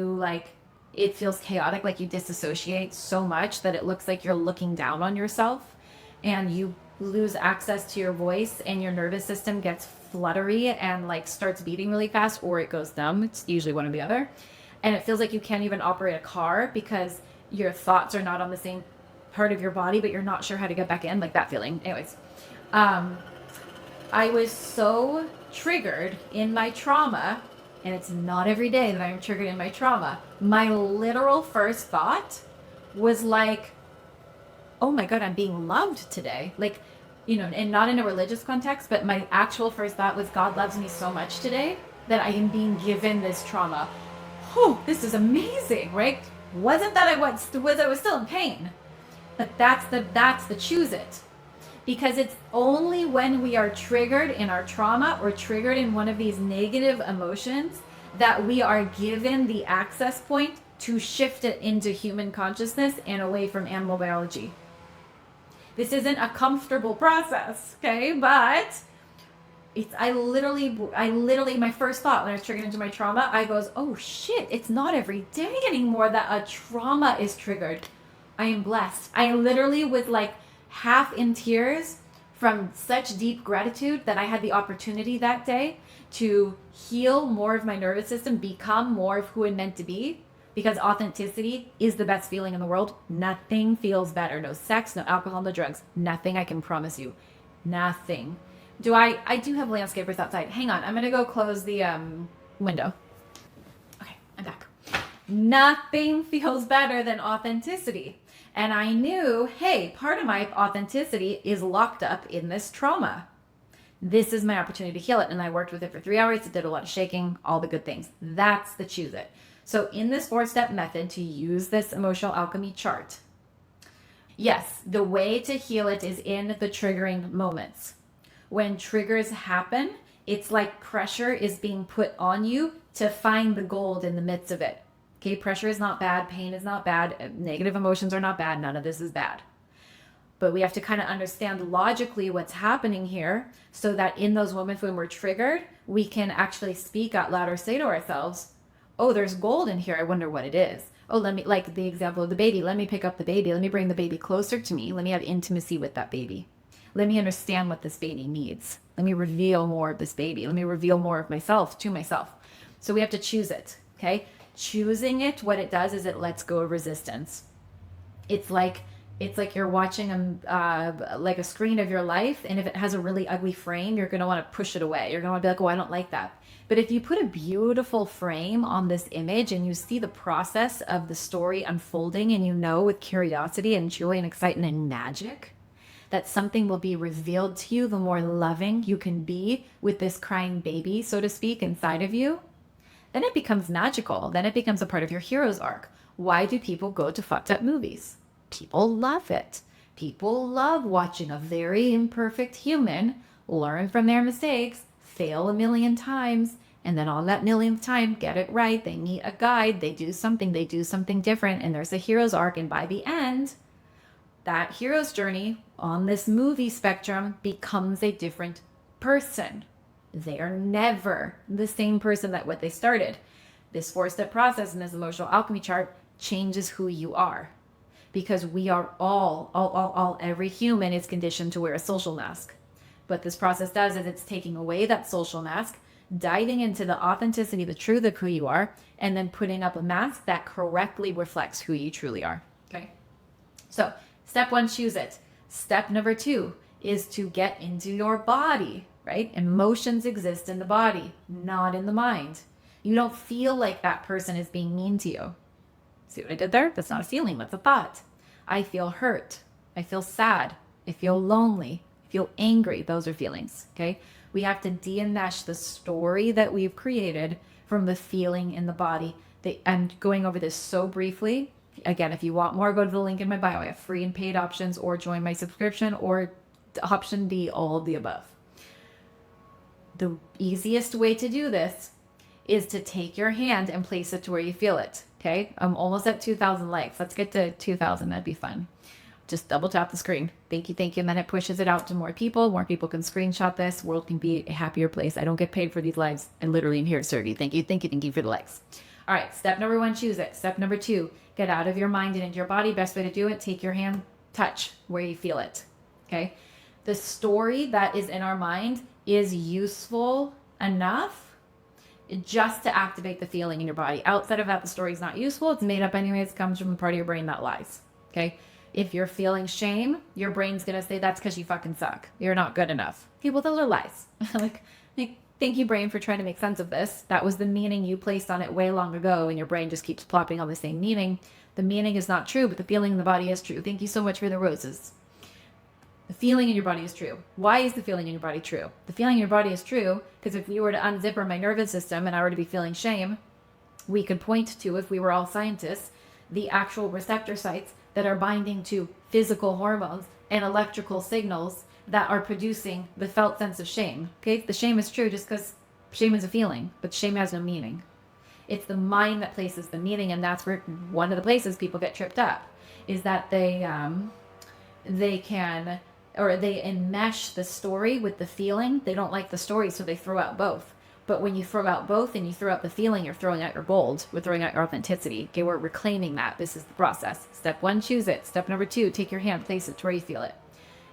it feels chaotic, like you disassociate so much that it looks like you're looking down on yourself and you lose access to your voice and your nervous system gets fluttery and like starts beating really fast, or it goes numb. It's usually one or the other. And it feels like you can't even operate a car because your thoughts are not on the same part of your body, but you're not sure how to get back in, like that feeling. Anyways, I was so triggered in my trauma, and it's not every day that I'm triggered in my trauma. My literal first thought was like, oh my God, I'm being loved today. Like, and not in a religious context, but my actual first thought was, God loves me so much today that I am being given this trauma. Oh, this is amazing, right? Wasn't that I was still in pain, but that's the choose it. Because it's only when we are triggered in our trauma or triggered in one of these negative emotions that we are given the access point to shift it into human consciousness and away from animal biology. This isn't a comfortable process, okay? But I literally, my first thought when I was triggered into my trauma, I goes, oh shit, it's not every day anymore that a trauma is triggered. I am blessed. I literally was like half in tears from such deep gratitude that I had the opportunity that day to heal more of my nervous system, become more of who I'm meant to be. Because authenticity is the best feeling in the world. Nothing feels better. No sex, no alcohol, no drugs. Nothing, I can promise you. Nothing. I do have landscapers outside. Hang on, I'm going to go close the window. Okay, I'm back. Nothing feels better than authenticity. And I knew, hey, part of my authenticity is locked up in this trauma. This is my opportunity to heal it. And I worked with it for 3 hours. It did a lot of shaking, all the good things. That's the choose it. So in this 4-step method to use this emotional alchemy chart, yes, the way to heal it is in the triggering moments. When triggers happen, it's like pressure is being put on you to find the gold in the midst of it. Okay, pressure is not bad, pain is not bad, negative emotions are not bad, none of this is bad. But we have to kind of understand logically what's happening here so that in those moments when we're triggered, we can actually speak out loud or say to ourselves, oh, there's gold in here. I wonder what it is. Oh, let me, like the example of the baby, let me pick up the baby. Let me bring the baby closer to me. Let me have intimacy with that baby. Let me understand what this baby needs. Let me reveal more of this baby. Let me reveal more of myself to myself. So we have to choose it, okay? Choosing it, what it does is it lets go of resistance. It's like you're watching like a screen of your life, and if it has a really ugly frame, you're going to want to push it away. You're going to want to be like, oh, I don't like that. But if you put a beautiful frame on this image and you see the process of the story unfolding, and you know with curiosity and joy and excitement and magic that something will be revealed to you, the more loving you can be with this crying baby, so to speak, inside of you, then it becomes magical. Then it becomes a part of your hero's arc. Why do people go to fucked up movies? People love it. People love watching a very imperfect human learn from their mistakes, fail a million times, and then on that millionth time, get it right. They meet a guide, they do something different, and there's a hero's arc. And by the end, that hero's journey on this movie spectrum becomes a different person. They are never the same person that what they started. This 4-step process in this emotional alchemy chart changes who you are. Because we are all, every human is conditioned to wear a social mask. What this process does is it's taking away that social mask, diving into the authenticity, the truth of who you are, and then putting up a mask that correctly reflects who you truly are. Okay? So, step 1, choose it. Step number 2 is to get into your body, right? Emotions exist in the body, not in the mind. You don't feel like that person is being mean to you. See what I did there? That's not a feeling, that's a thought. I feel hurt. I feel sad. I feel lonely. I feel angry. Those are feelings, okay? We have to de-enmesh the story that we've created from the feeling in the body. I'm going over this so briefly. Again, if you want more, go to the link in my bio. I have free and paid options, or join my subscription, or option D, all of the above. The easiest way to do this is to take your hand and place it to where you feel it. Okay, I'm almost at 2,000 likes. Let's get to 2,000. That'd be fun. Just double tap the screen. Thank you, thank you. And then it pushes it out to more people. More people can screenshot this. World can be a happier place. I don't get paid for these lives. I literally am here to serve you. Thank you, thank you, thank you for the likes. All right, step number 1, choose it. Step number 2, get out of your mind and into your body. Best way to do it, take your hand, touch where you feel it. Okay, the story that is in our mind is useful enough just to activate the feeling in your body. Outside of that, the story is not useful. It's made up anyways. It comes from the part of your brain that lies. Okay. If you're feeling shame, your brain's going to say that's because you fucking suck. You're not good enough. Okay, well, those are lies. like, thank you, brain, for trying to make sense of this. That was the meaning you placed on it way long ago, and your brain just keeps plopping on the same meaning. The meaning is not true, but the feeling in the body is true. Thank you so much for the roses. The feeling in your body is true. Why is the feeling in your body true? The feeling in your body is true because if we were to unzipper my nervous system and I were to be feeling shame, we could point to, if we were all scientists, the actual receptor sites that are binding to physical hormones and electrical signals that are producing the felt sense of shame. Okay, the shame is true just because shame is a feeling, but shame has no meaning. It's the mind that places the meaning, and that's where one of the places people get tripped up is that they can, or they enmesh the story with the feeling. They don't like the story, so they throw out both. But when you throw out both and you throw out the feeling, you're throwing out your gold. We're throwing out your authenticity. Okay, we're reclaiming that. This is the process. Step 1, choose it. Step number 2, take your hand, place it to where you feel it.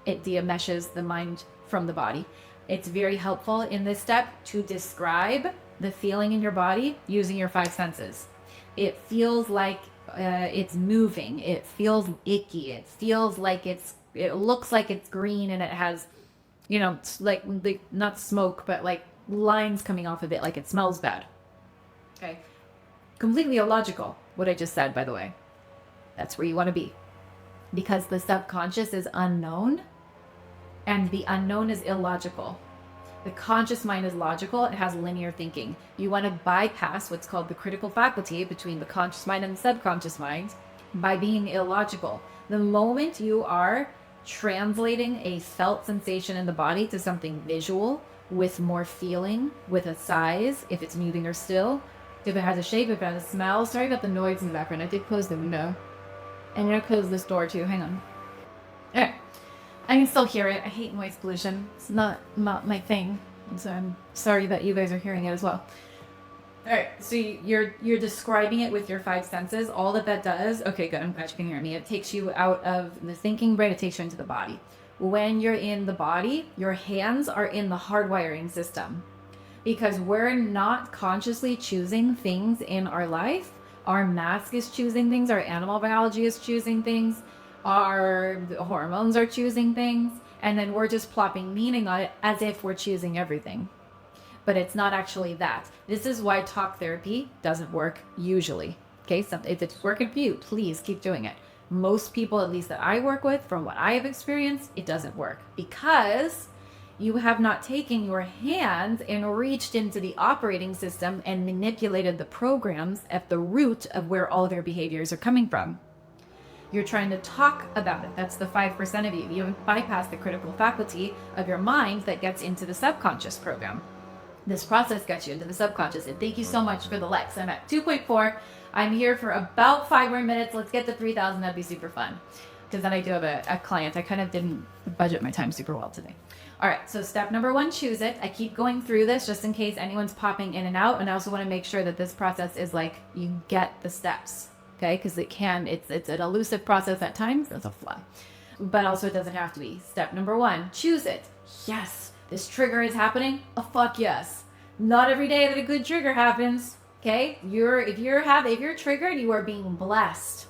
It de-enmeshes the mind from the body. It's very helpful in this step to describe the feeling in your body using your 5 senses. It feels like it's moving. It feels icky. It feels like it looks like it's green, and it has, like not smoke, but like lines coming off of it, like it smells bad. Okay. Completely illogical, what I just said, by the way. That's where you want to be. Because the subconscious is unknown, and the unknown is illogical. The conscious mind is logical. It has linear thinking. You want to bypass what's called the critical faculty between the conscious mind and the subconscious mind by being illogical. The moment you are translating a felt sensation in the body to something visual with more feeling, with a size, if it's moving or still, if it has a shape, if it has a smell. Sorry about the noise in the background. I did close the window. And I'm going to close this door too. Hang on. Okay. I can still hear it. I hate noise pollution. It's not my thing. And so I'm sorry that you guys are hearing it as well. All right. So you're describing it with your five senses. All that does. Okay, good. I'm glad you can hear me. It takes you out of the thinking brain. It takes you into the body. When you're in the body, your hands are in the hardwiring system. Because we're not consciously choosing things in our life. Our mask is choosing things. Our animal biology is choosing things. Our hormones are choosing things. And then we're just plopping meaning on it as if we're choosing everything. But it's not actually that. This is why talk therapy doesn't work usually. Okay, so if it's working for you, please keep doing it. Most people, at least that I work with, from what I have experienced, it doesn't work. Because you have not taken your hands and reached into the operating system and manipulated the programs at the root of where all of your behaviors are coming from. You're trying to talk about it. That's the 5% of you. You haven't bypassed the critical faculty of your mind that gets into the subconscious program. This process gets you into the subconscious. And thank you so much for the likes. I'm at 2.4. I'm here for about 5 more minutes. Let's get to 3,000. That'd be super fun. Because then I do have a client. I kind of didn't budget my time super well today. All right, so step number 1, choose it. I keep going through this just in case anyone's popping in and out. And I also want to make sure that this process is like you get the steps, okay? Because it's an elusive process at times. That's a fly. But also it doesn't have to be. Step number 1, choose it. Yes, this trigger is happening. Oh, fuck yes. Not every day that a good trigger happens, okay? If you're triggered, you are being blessed.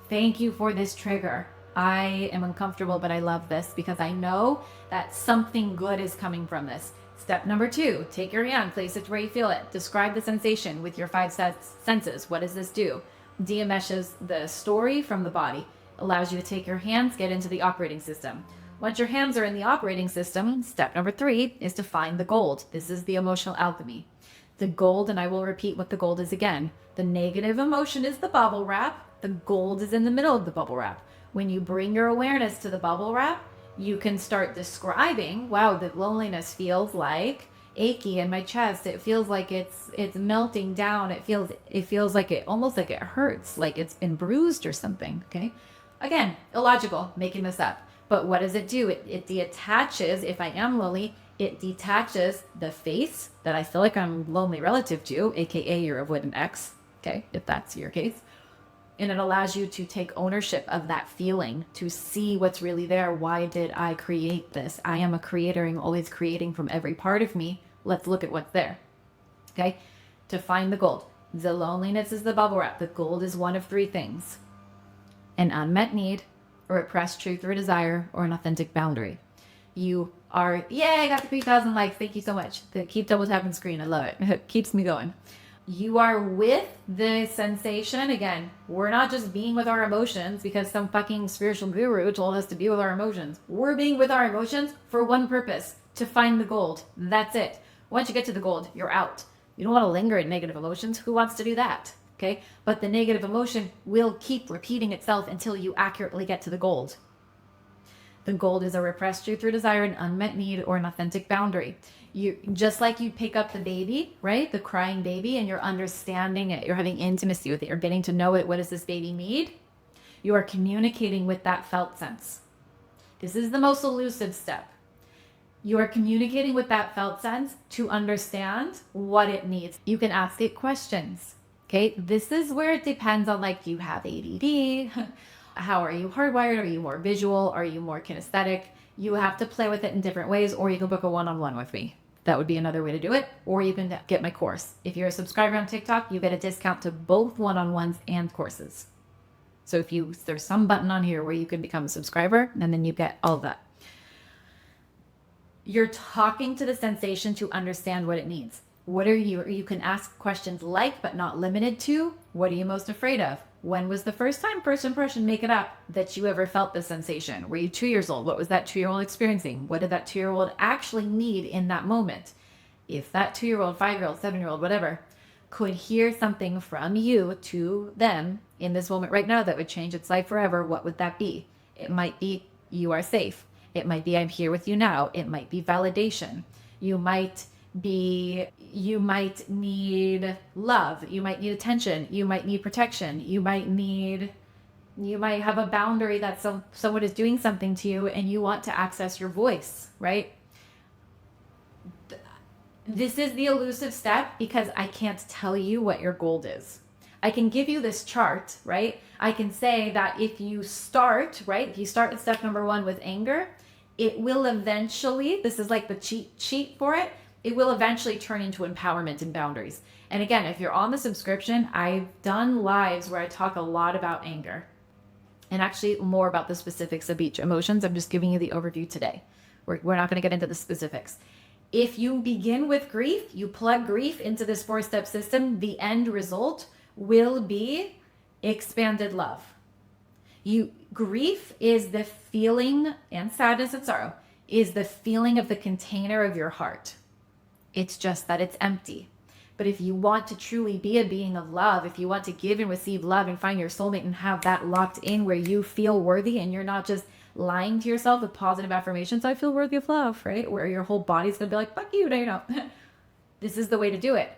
Thank you for this trigger. I am uncomfortable, but I love this because I know that something good is coming from this. Step number 2, take your hand, place it where you feel it. Describe the sensation with your 5 senses. What does this do? De-enmeshes the story from the body. Allows you to take your hands, get into the operating system. Once your hands are in the operating system, step number 3 is to find the gold. This is the emotional alchemy. The gold, and I will repeat what the gold is again. The negative emotion is the bubble wrap. The gold is in the middle of the bubble wrap. When you bring your awareness to the bubble wrap, you can start describing, wow, the loneliness feels like achy in my chest. It feels like it's melting down. It feels like it almost like it hurts, like it's been bruised or something, okay? Again, illogical, making this up. But what does it do? It detaches, if I am lonely, it detaches the face that I feel like I'm lonely relative to, aka your avoidant ex, okay, if that's your case. And it allows you to take ownership of that feeling, to see what's really there. Why did I create this? I am a creator. I'm always creating from every part of me. Let's look at what's there. Okay? To find the gold. The loneliness is the bubble wrap. The gold is one of 3 things. An unmet need, a repressed truth or desire, or an authentic boundary. You are, yay, I got the 3,000 likes. Thank you so much. Keep double tapping screen. I love it. It keeps me going. You are with the sensation. Again, we're not just being with our emotions because some fucking spiritual guru told us to be with our emotions. We're being with our emotions for one purpose, to find the gold. That's it. Once you get to the gold, you're out. You don't want to linger in negative emotions. Who wants to do that? Okay? But the negative emotion will keep repeating itself until you accurately get to the gold. The gold is a repressed truth or desire, an unmet need, or an authentic boundary. You just like you pick up the baby, right? The crying baby, and you're understanding it. You're having intimacy with it. You're getting to know it. What does this baby need? You are communicating with that felt sense. This is the most elusive step. You are communicating with that felt sense to understand what it needs. You can ask it questions. Okay, this is where it depends on, like, you have ADD. How are you hardwired? Are you more visual? Are you more kinesthetic? You have to play with it in different ways, or you can book a one-on-one with me. That would be another way to do it. Or you can get my course. If you're a subscriber on TikTok, you get a discount to both one-on-ones and courses. So there's some button on here where you can become a subscriber, and then you get all of that. You're talking to the sensation to understand what it needs. You can ask questions like, but not limited to, what are you most afraid of? When was the first time, first impression, make it up, that you ever felt this sensation? Were you 2 years old? What was that 2-year-old experiencing? What did that 2-year-old actually need in that moment? If that 2-year-old, 5-year-old, 7-year-old, whatever, could hear something from you to them in this moment right now that would change its life forever, what would that be? It might be, you are safe. It might be, I'm here with you now. It might be validation. You might need love. You might need attention. You might need protection. You might have a boundary that someone is doing something to you and you want to access your voice, right? This is the elusive step because I can't tell you what your goal is. I can give you this chart, right? I can say that if you start with step number 1 with anger, it will eventually, this is like the cheat sheet for it, it will eventually turn into empowerment and boundaries. And again, if you're on the subscription, I've done lives where I talk a lot about anger and actually more about the specifics of each emotions. I'm just giving you the overview today. We're not going to get into the specifics. If you begin with grief, you plug grief into this 4-step system, the end result will be expanded love. Grief is the feeling, and sadness and sorrow, is the feeling of the container of your heart. It's just that it's empty. But if you want to truly be a being of love, if you want to give and receive love and find your soulmate and have that locked in where you feel worthy and you're not just lying to yourself with positive affirmations, I feel worthy of love, right? Where your whole body's going to be like, fuck you, no, you don't. This is the way to do it.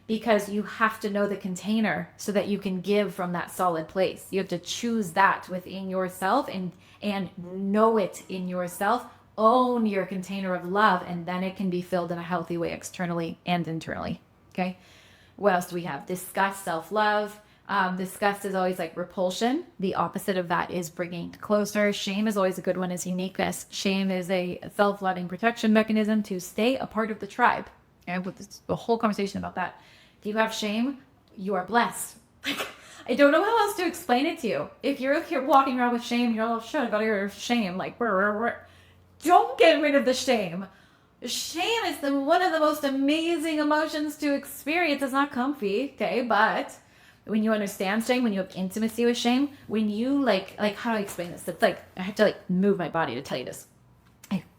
Because you have to know the container so that you can give from that solid place. You have to choose that within yourself and know it in yourself. Own your container of love, and then it can be filled in a healthy way externally and internally. Okay. What else do we have? Disgust, self-love. Disgust is always like repulsion. The opposite of that is bringing closer. Shame is always a good one, is uniqueness. Shame is a self-loving protection mechanism to stay a part of the tribe. And with the whole conversation about that. If you have shame, you are blessed. I don't know how else to explain it to you. If you're walking around with shame, you're all, shit, I got your shame. Like, don't get rid of the shame. Shame is one of the most amazing emotions to experience. It's not comfy, okay? But when you understand shame, when you have intimacy with shame, when you like how do I explain this? It's like, I have to like move my body to tell you this.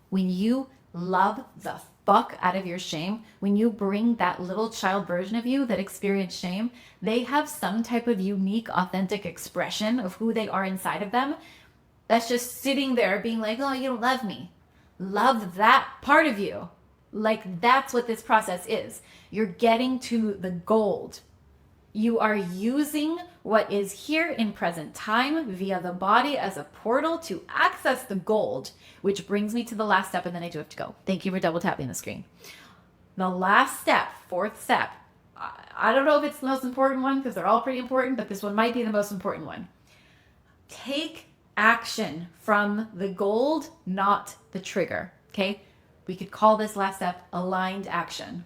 When you love the fuck out of your shame, when you bring that little child version of you that experienced shame, they have some type of unique, authentic expression of who they are inside of them that's just sitting there being like, oh, you don't love me. Love that part of you. Like, that's what this process is. You're getting to the gold. You are using what is here in present time via the body as a portal to access the gold, which brings me to the last step, and then I do have to go. Thank you for double tapping the screen. The last step, 4th step, I don't know if it's the most important one because they're all pretty important, but this one might be the most important one. Take action from the gold, not the trigger, okay? We could call this last step aligned action.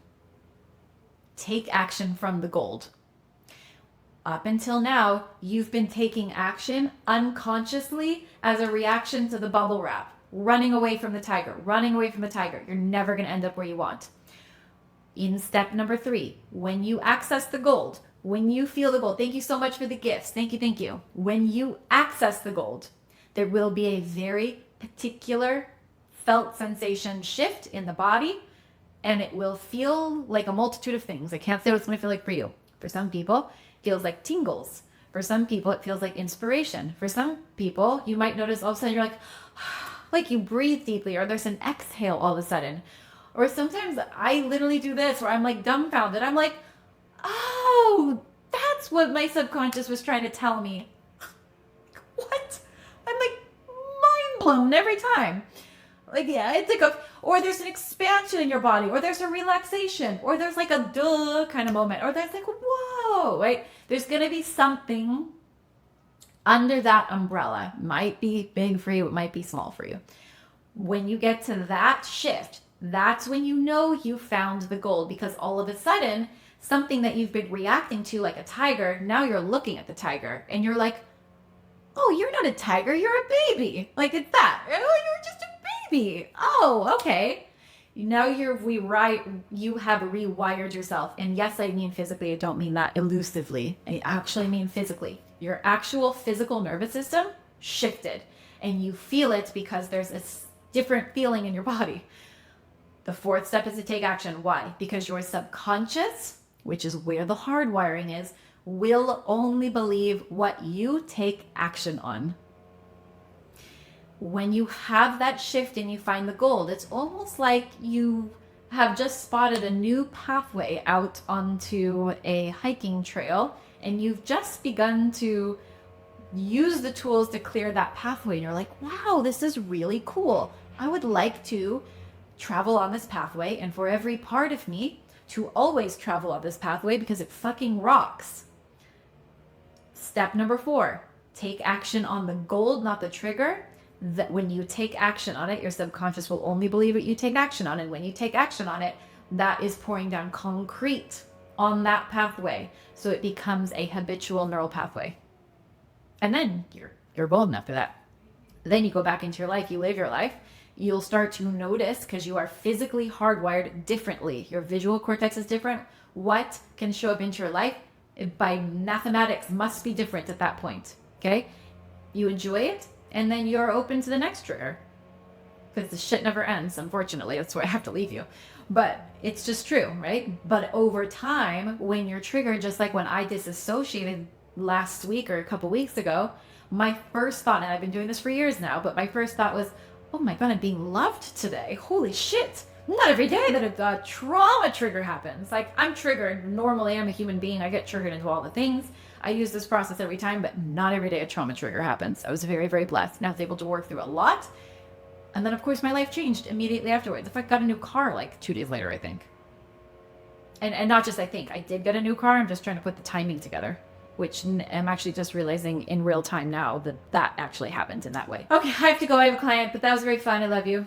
Take action from the gold. Up until now, you've been taking action unconsciously as a reaction to the bubble wrap, running away from the tiger, You're never going to end up where you want. In step number 3, when you access the gold, when you feel the gold, thank you so much for the gifts. Thank you. When you access the gold, there will be a very particular felt sensation shift in the body, and it will feel like a multitude of things. I can't say what it's going to feel like for you. For some people, feels like tingles. For some people, it feels like inspiration. For some people, you might notice all of a sudden you're like you breathe deeply, or there's an exhale all of a sudden. Or sometimes I literally do this where I'm like dumbfounded. I'm like, oh, that's what my subconscious was trying to tell me. What? I'm like mind blown every time. Like, yeah, it's like or there's an expansion in your body, or there's a relaxation, or there's like a duh kind of moment, or there's like, whoa, right? There's going to be something under that umbrella. Might be big for you, it might be small for you. When you get to that shift, that's when you know you found the gold, because all of a sudden, something that you've been reacting to like a tiger, now you're looking at the tiger and you're like, oh, you're not a tiger, you're a baby. Like, it's that. Oh, you're just a baby. Oh, okay. Now you have rewired yourself. And yes, I mean physically. I don't mean that elusively. I actually mean physically. Your actual physical nervous system shifted, and you feel it because there's a different feeling in your body. The fourth step is to take action. Why? Because your subconscious, which is where the hardwiring is, will only believe what you take action on. When you have that shift and you find the gold, it's almost like you have just spotted a new pathway out onto a hiking trail, and you've just begun to use the tools to clear that pathway. And you're like, wow, this is really cool. I would like to travel on this pathway, and for every part of me to always travel on this pathway because it fucking rocks. Step number 4, take action on the gold, not the trigger. That when you take action on it, your subconscious will only believe what you take action on. And when you take action on it, that is pouring down concrete on that pathway. So it becomes a habitual neural pathway. And then you're golden after that. Then you go back into your life, you live your life. You'll start to notice, because you are physically hardwired differently. Your visual cortex is different. What can show up into your life by mathematics must be different at that point. Okay? You enjoy it, and then you're open to the next trigger. Because the shit never ends, unfortunately. That's where I have to leave you. But it's just true, right? But over time, when you're triggered, just like when I disassociated last week or a couple weeks ago, my first thought, and I've been doing this for years now, but my first thought was, oh my God, I'm being loved today. Holy shit. Not every day that a trauma trigger happens. Like, I'm triggered. Normally, I'm a human being. I get triggered into all the things. I use this process every time, but not every day a trauma trigger happens. I was very, very blessed. And I was able to work through a lot. And then, of course, my life changed immediately afterwards. If I got a new car like 2 days later, I think. And not just I think. I did get a new car. I'm just trying to put the timing together, which I'm actually just realizing in real time now that actually happened in that way. Okay, I have to go. I have a client, but that was very fun. I love you.